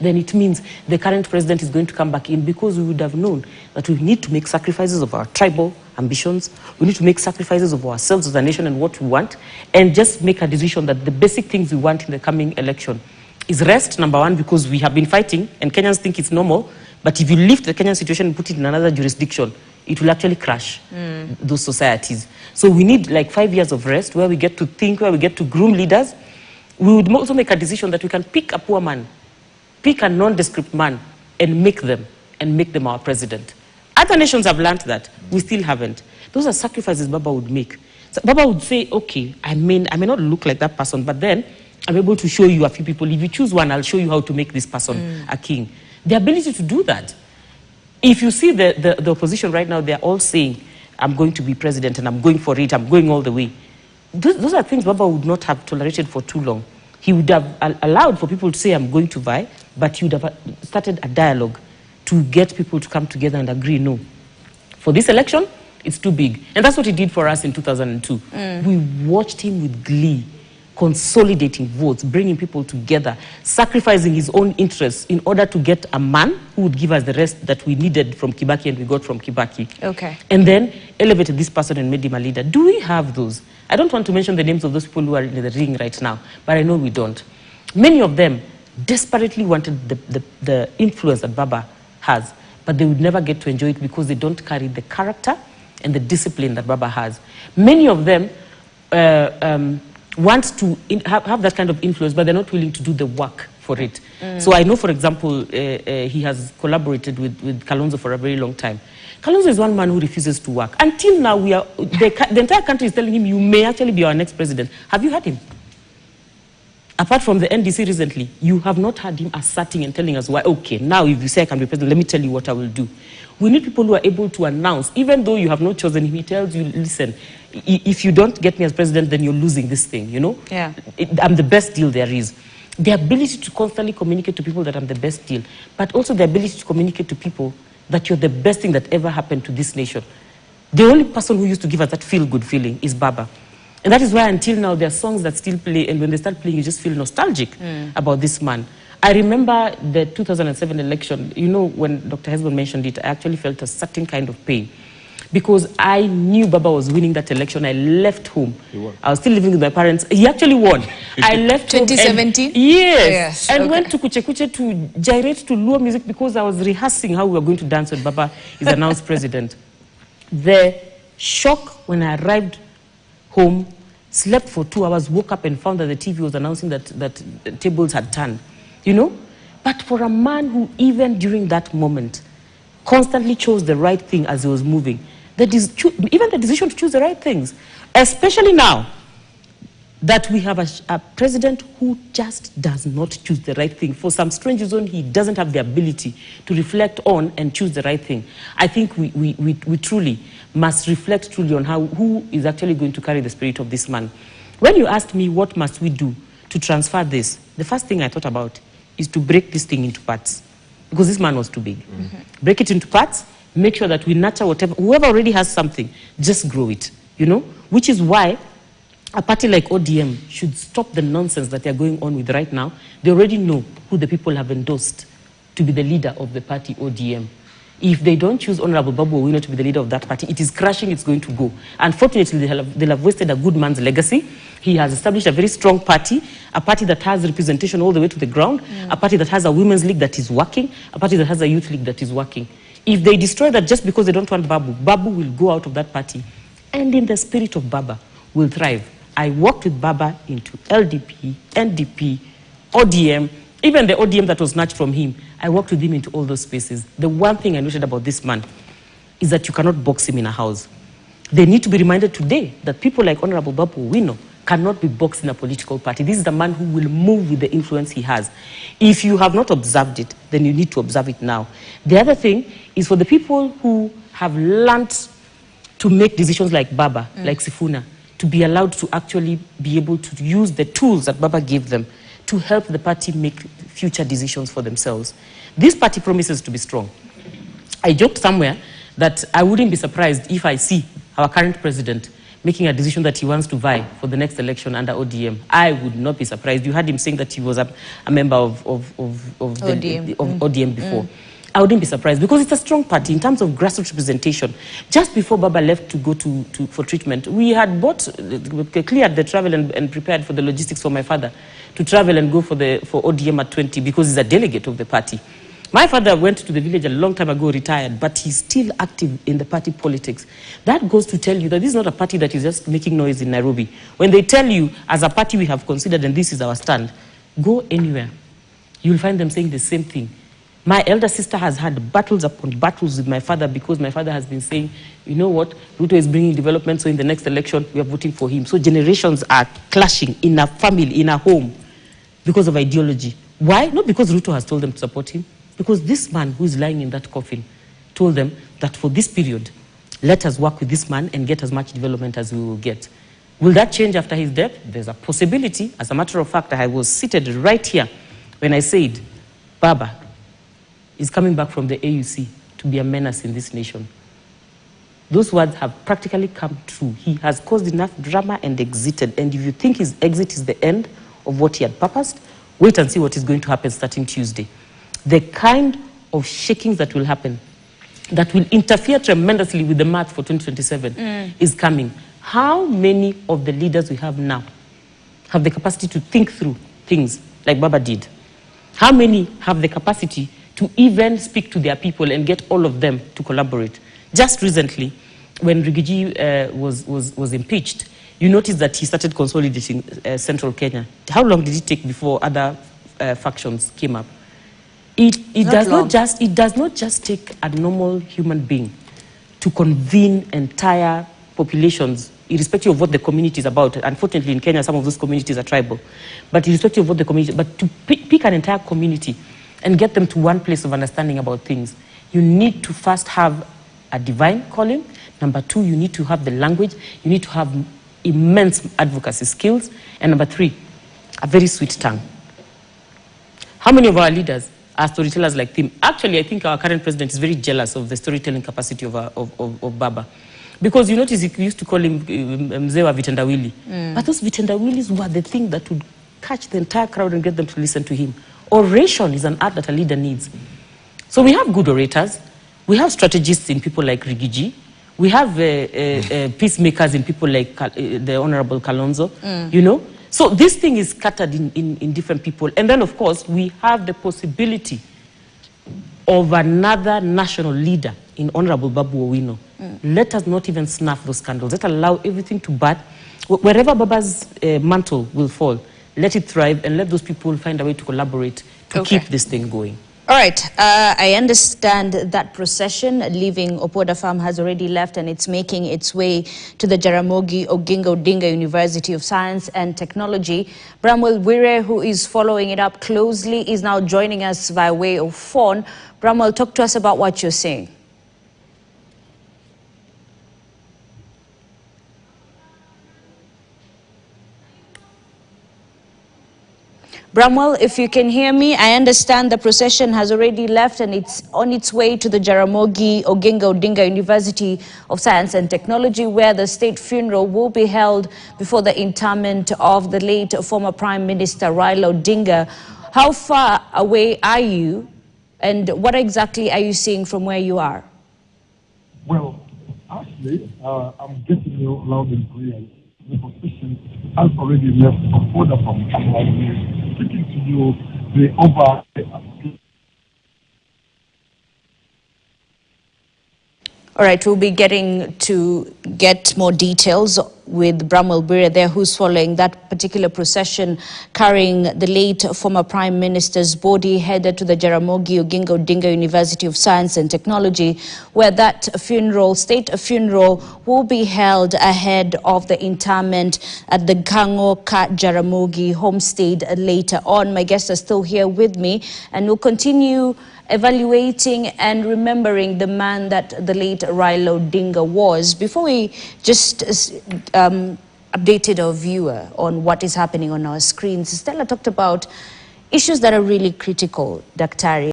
then it means the current president is going to come back in, because we would have known that we need to make sacrifices of our tribal ambitions, we need to make sacrifices of ourselves as a nation and what we want, and just make a decision that the basic things we want in the coming election is rest, number one, because we have been fighting and Kenyans think it's normal, but if you lift the Kenyan situation and put it in another jurisdiction, it will actually crash those societies. So we need like 5 years of rest where we get to think, where we get to groom leaders. We would also make a decision that we can pick a poor man, pick a nondescript man, and make them our president. Other nations have learned that. We still haven't. Those are sacrifices Baba would make. So Baba would say, okay, I may not look like that person, but then I'm able to show you a few people. If you choose one, I'll show you how to make this person a king. The ability to do that. If you see the opposition right now, they're all saying, I'm going to be president and I'm going for it, I'm going all the way. Those are things Baba would not have tolerated for too long. He would have allowed for people to say, I'm going to vie, but he would have started a dialogue to get people to come together and agree, no, for this election, it's too big. And that's what he did for us in 2002. We watched him with glee, consolidating votes, bringing people together, sacrificing his own interests in order to get a man who would give us the rest that we needed from Kibaki and we got from Kibaki. Okay. And then elevated this person and made him a leader. Do we have those? I don't want to mention the names of those people who are in the ring right now, but I know we don't. Many of them desperately wanted the influence that Baba has, but they would never get to enjoy it because they don't carry the character and the discipline that Baba has. Many of them want to have that kind of influence, but they're not willing to do the work for it. So I know, for example, he has collaborated with Kalonzo for a very long time. Kalonzo is one man who refuses to work. Until now, the entire country is telling him, you may actually be our next president. Have you heard him? Apart from the NDC recently, you have not heard him asserting and telling us why, okay, now if you say I can be president, let me tell you what I will do. We need people who are able to announce, even though you have not chosen him, he tells you, listen, if you don't get me as president, then you're losing this thing, you know? Yeah. I'm the best deal there is. The ability to constantly communicate to people that I'm the best deal, but also the ability to communicate to people that you're the best thing that ever happened to this nation. The only person who used to give us that feel-good feeling is Baba. And that is why until now there are songs that still play, and when they start playing, you just feel nostalgic about this man. I remember the 2007 election, you know, when Dr. Hesbon mentioned it, I actually felt a certain kind of pain. Because I knew Baba was winning that election. I left home. I was still living with my parents. He actually won. I left 2017? Yes. And went to Kuche Kuche to gyrate to Luo music because I was rehearsing how we were going to dance when Baba is announced president. The shock when I arrived home, slept for 2 hours, woke up and found that the TV was announcing that tables had turned, you know? But for a man who, even during that moment, constantly chose the right thing as he was moving, even the decision to choose the right things, especially now that we have a president who just does not choose the right thing. For some strange reason, he doesn't have the ability to reflect on and choose the right thing. I think we truly must reflect truly on who is actually going to carry the spirit of this man. When you asked me what must we do to transfer this, the first thing I thought about is to break this thing into parts, because this man was too big. Break it into parts, make sure that we nurture whoever already has something, just grow it, you know? Which is why a party like ODM should stop the nonsense that they're going on with right now. They already know who the people have endorsed to be the leader of the party ODM. If they don't choose Honorable Babu Owino to be the leader of that party, it is crashing, it's going to go. Unfortunately, they'll have wasted a good man's legacy. He has established a very strong party, a party that has representation all the way to the ground, a party that has a women's league that is working, a party that has a youth league that is working. If they destroy that just because they don't want Babu, Babu will go out of that party. And in the spirit of Baba, will thrive. I worked with Baba into LDP, NDP, ODM, even the ODM that was snatched from him. I worked with him into all those spaces. The one thing I noted about this man is that you cannot box him in a house. They need to be reminded today that people like Honorable Babu Owino cannot be boxed in a political party. This is the man who will move with the influence he has. If you have not observed it, then you need to observe it now. The other thing is for the people who have learned to make decisions like Baba, like Sifuna, to be allowed to actually be able to use the tools that Baba gave them to help the party make future decisions for themselves. This party promises to be strong. I joked somewhere that I wouldn't be surprised if I see our current president making a decision that he wants to vie for the next election under ODM, I would not be surprised. You heard him saying that he was a member of ODM before. I wouldn't be surprised because it's a strong party in terms of grassroots representation. Just before Baba left to go for treatment, we had cleared the travel and prepared for the logistics for my father to travel and go for ODM at 20 because he's a delegate of the party. My father went to the village a long time ago, retired, but he's still active in the party politics. That goes to tell you that this is not a party that is just making noise in Nairobi. When they tell you, as a party we have considered and this is our stand, go anywhere. You'll find them saying the same thing. My elder sister has had battles upon battles with my father because my father has been saying, you know what, Ruto is bringing development, so in the next election, we are voting for him. So generations are clashing in a family, in a home, because of ideology. Why? Not because Ruto has told them to support him, because this man who is lying in that coffin told them that for this period, let us work with this man and get as much development as we will get. Will that change after his death? There's a possibility. As a matter of fact, I was seated right here when I said, Baba is coming back from the AUC to be a menace in this nation. Those words have practically come true. He has caused enough drama and exited. And if you think his exit is the end of what he had purposed, wait and see what is going to happen starting Tuesday. The kind of shakings that will happen, that will interfere tremendously with the math for 2027 is coming. How many of the leaders we have now have the capacity to think through things like Baba did? How many have the capacity to even speak to their people and get all of them to collaborate? Just recently, when Rigiji was impeached, you notice that he started consolidating central Kenya. How long did it take before other factions came up? It does not just take a normal human being to convene entire populations, irrespective of what the community is about. Unfortunately, in Kenya, some of those communities are tribal. But irrespective of what the community, but to pick an entire community and get them to one place of understanding about things, you need to first have a divine calling. Number two, you need to have the language. You need to have immense advocacy skills. And number three, a very sweet tongue. How many of our leaders are storytellers like him? Actually, I think our current president is very jealous of the storytelling capacity of Baba. Because you notice he used to call him Mzewa Vitendawili. But those Vitendawilis were the thing that would catch the entire crowd and get them to listen to him. Oration is an art that a leader needs. So we have good orators. We have strategists in people like Rigiji. We have peacemakers in people like the Honorable Kalonzo, you know. So this thing is scattered in different people. And then, of course, we have the possibility of another national leader in Honorable Babu Owino. Let us not even snuff those candles. Let us allow everything to burn. Wherever Baba's mantle will fall, let it thrive and let those people find a way to collaborate to keep this thing going. All right, I understand that procession leaving Opoda Farm has already left and it's making its way to the Jaramogi Oginga Odinga University of Science and Technology. Bramwell Wire, who is following it up closely, is now joining us by way of phone. Bramwell, talk to us about what you're saying. Bramwell, if you can hear me, I understand the procession has already left and it's on its way to the Jaramogi Oginga Odinga University of Science and Technology, where the state funeral will be held before the interment of the late former Prime Minister Raila Odinga. How far away are you and what exactly are you seeing from where you are? Well, actually, I'm getting you loud and clear. The procession has already left Opoda from speaking to you, the over. All right, we'll be getting to get more details with Bramwell Wire there, who's following that particular procession carrying the late former Prime Minister's body headed to the Jaramogi Oginga Odinga University of Science and Technology, where that funeral, state funeral, will be held ahead of the interment at the Kango Ka Jaramogi homestead later on. My guests are still here with me and we'll continue evaluating and remembering the man that the late Raila Odinga was. Before we just updated our viewer on what is happening on our screens, Stella talked about issues that are really critical, Daktari.